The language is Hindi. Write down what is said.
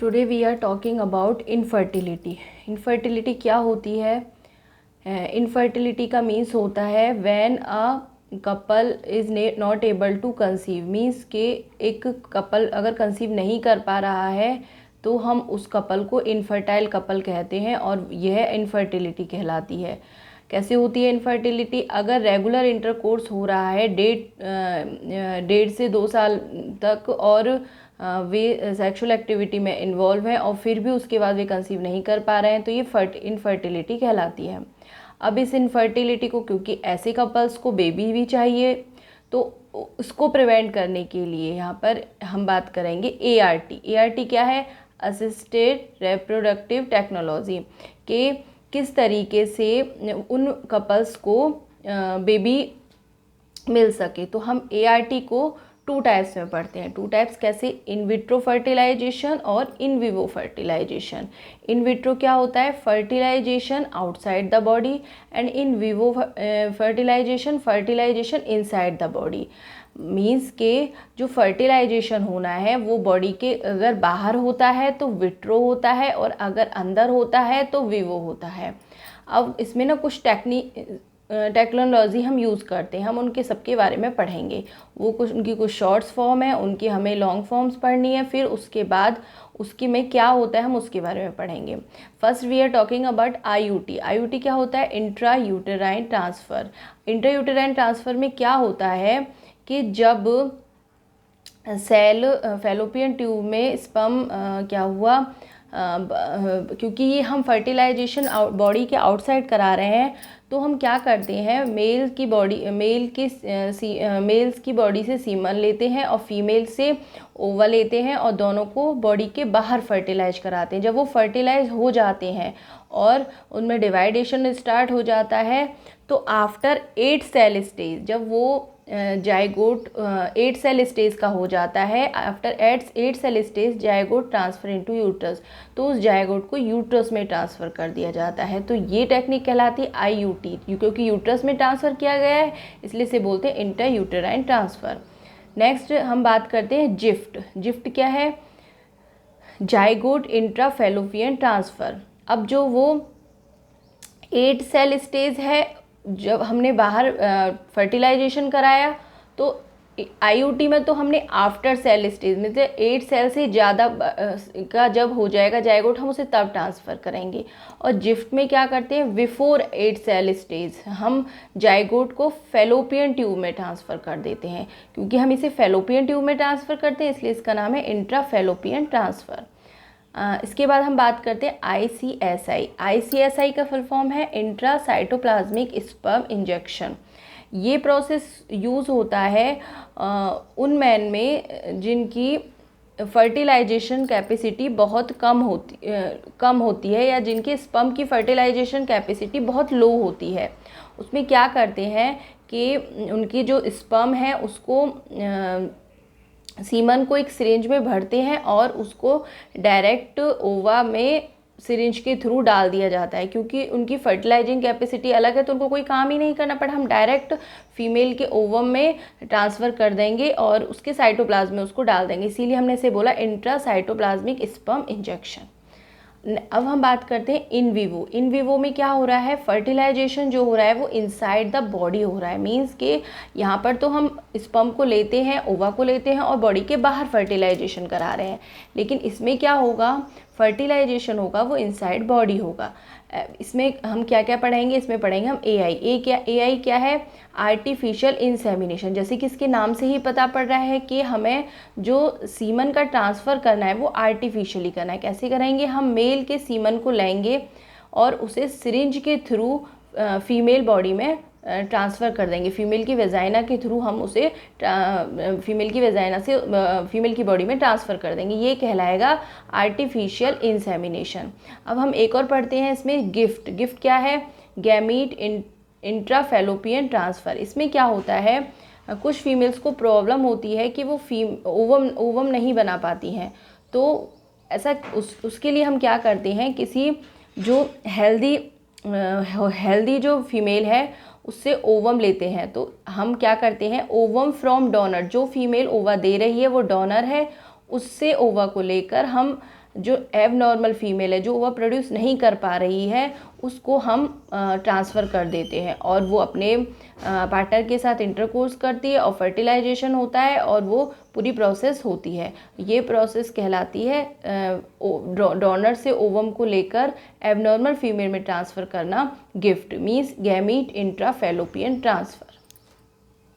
Today we are talking about infertility. Infertility क्या होती है? इनफर्टिलिटी का मीन्स होता है when a couple is not able to conceive. Means के एक कपल अगर कंसीव नहीं कर पा रहा है तो हम उस कपल को इनफर्टाइल कपल कहते हैं और यह इनफर्टिलिटी कहलाती है। कैसे होती है इनफर्टिलिटी? अगर रेगुलर इंटरकोर्स हो रहा है 1.5 से 2 साल तक और वे सेक्सुअल एक्टिविटी में इन्वॉल्व हैं और फिर भी उसके बाद वे कंसीव नहीं कर पा रहे हैं तो ये इनफर्टिलिटी कहलाती है। अब इस इनफर्टिलिटी को, क्योंकि ऐसे कपल्स को बेबी भी चाहिए, तो उसको प्रिवेंट करने के लिए यहाँ पर हम बात करेंगे ART। ART क्या है? असिस्टेड रिप्रोडक्टिव टेक्नोलॉजी के किस तरीके से उन कपल्स को बेबी मिल सके। तो हम ART को 2 टाइप्स में पढ़ते हैं। 2 टाइप्स कैसे? इन विट्रो फर्टिलाइजेशन और in vivo fertilisation. In vitro क्या होता है? Fertilisation outside the body, and in vivo fertilisation inside the body. Means के जो फर्टिलाइजेशन होना है वो बॉडी के अगर बाहर होता है तो विट्रो होता है और अगर अंदर होता है तो विवो होता है। अब इसमें ना कुछ टेक्नोलॉजी हम यूज़ करते हैं, हम उनके सबके बारे में पढ़ेंगे। वो उनकी कुछ शॉर्ट्स फॉर्म है, उनकी हमें लॉन्ग फॉर्म्स पढ़नी है, फिर उसके बाद उसकी में क्या होता है हम उसके बारे में पढ़ेंगे। First we are talking about IUT। IUT क्या होता है? Intra uterine transfer. Intra uterine transfer में क्या होता है कि जब सेल फैलोपियन ट्यूब में स्पर्म क्या हुआ, क्योंकि ये हम फर्टिलाइजेशन बॉडी के आउटसाइड करा रहे हैं तो हम क्या करते हैं, मेल्स की बॉडी से सीमन लेते हैं और फीमेल से ओवा लेते हैं और दोनों को बॉडी के बाहर फर्टिलाइज कराते हैं। जब वो फर्टिलाइज हो जाते हैं और उनमें डिवाइडेशन स्टार्ट हो जाता है तो आफ्टर 8 सेल स्टेज, जब वो जाइगोट 8 सेल स्टेज का हो जाता है, after 8 cell stage zygote transfer into uterus, तो उस जाइगोट को यूट्रस में ट्रांसफ़र कर दिया जाता है। तो ये टेक्निक कहलाती है IUT, क्योंकि यूट्रस में ट्रांसफ़र किया गया है इसलिए से बोलते हैं इंटर यूटेराइन ट्रांसफ़र। नेक्स्ट हम बात करते हैं जिफ्ट। जिफ्ट क्या है? Zygote intra fallopian transfer. अब जो वो 8 सेल स्टेज है, जब हमने बाहर फर्टिलाइजेशन कराया तो IUT में तो हमने आफ्टर सेल स्टेज में से 8 सेल से ज़्यादा का जब हो जाएगा जाइगोट हम उसे तब ट्रांसफ़र करेंगे। और जिफ्ट में क्या करते हैं? बिफोर 8 सेल स्टेज हम जाइगोट को फैलोपियन ट्यूब में ट्रांसफ़र कर देते हैं। क्योंकि हम इसे फैलोपियन ट्यूब में ट्रांसफ़र करते हैं इसलिए इसका नाम है इंट्रा फैलोपियन ट्रांसफ़र। इसके बाद हम बात करते हैं ICSI। ICSI का फुल फॉर्म है इंट्रा साइटोप्लाज्मिक स्पर्म इंजेक्शन। ये प्रोसेस यूज़ होता है उन मैन में जिनकी फर्टिलाइजेशन कैपेसिटी बहुत कम होती है या जिनके स्पर्म की फर्टिलाइजेशन कैपेसिटी बहुत लो होती है। उसमें क्या करते हैं कि उनकी जो स्पर्म है उसको सीमन को एक सिरिंज में भरते हैं और उसको डायरेक्ट ओवा में सिरिंज के थ्रू डाल दिया जाता है। क्योंकि उनकी फर्टिलाइजिंग कैपेसिटी अलग है तो उनको कोई काम ही नहीं करना पड़ा, हम डायरेक्ट फीमेल के ओवम में ट्रांसफ़र कर देंगे और उसके साइटोप्लाज्म में उसको डाल देंगे, इसीलिए हमने इसे बोला इंट्रा साइटोप्लाज्मिक स्पर्म इंजेक्शन। अब हम बात करते हैं इन विवो। इन विवो में क्या हो रहा है? फर्टिलाइजेशन जो हो रहा है वो इनसाइड द बॉडी हो रहा है। मींस के यहाँ पर तो हम स्पर्म को लेते हैं, ओवा को लेते हैं और बॉडी के बाहर फर्टिलाइजेशन करा रहे हैं, लेकिन इसमें क्या होगा? फर्टिलाइजेशन होगा वो इनसाइड बॉडी होगा। इसमें हम क्या क्या पढ़ेंगे? इसमें पढ़ेंगे हम AI क्या है? Artificial insemination. जैसे कि इसके नाम से ही पता पड़ रहा है कि हमें जो सीमन का ट्रांसफ़र करना है वो आर्टिफिशियली करना है। कैसे करेंगे? हम मेल के सीमन को लेंगे और उसे सिरिंज के थ्रू फीमेल बॉडी में ट्रांसफ़र कर देंगे। फीमेल की वेजाइना के थ्रू हम उसे फीमेल की वेजाइना से फीमेल की बॉडी में ट्रांसफ़र कर देंगे। ये कहलाएगा आर्टिफिशियल इंसेमिनेशन। अब हम एक और पढ़ते हैं इसमें गिफ्ट। गिफ्ट क्या है? Gamete intra fallopian transfer. इसमें क्या होता है? कुछ फीमेल्स को प्रॉब्लम होती है कि वो ओवम नहीं बना पाती हैं, तो ऐसा उसके लिए हम क्या करते हैं, किसी जो हेल्दी जो फीमेल है उससे ओवम लेते हैं। तो हम क्या करते हैं, ओवम फ्रॉम डोनर, जो फीमेल ओवा दे रही है वो डोनर है, उससे ओवा को लेकर हम जो एबनॉर्मल फीमेल है, जो ओवा प्रोड्यूस नहीं कर पा रही है, उसको हम ट्रांसफ़र कर देते हैं और वो अपने पार्टनर के साथ इंटरकोर्स करती है और फर्टिलाइजेशन होता है और वो पूरी प्रोसेस होती है। ये प्रोसेस कहलाती है डोनर से ओवम को लेकर एबनॉर्मल फीमेल में ट्रांसफ़र करना। Gift means gamete intra fallopian transfer.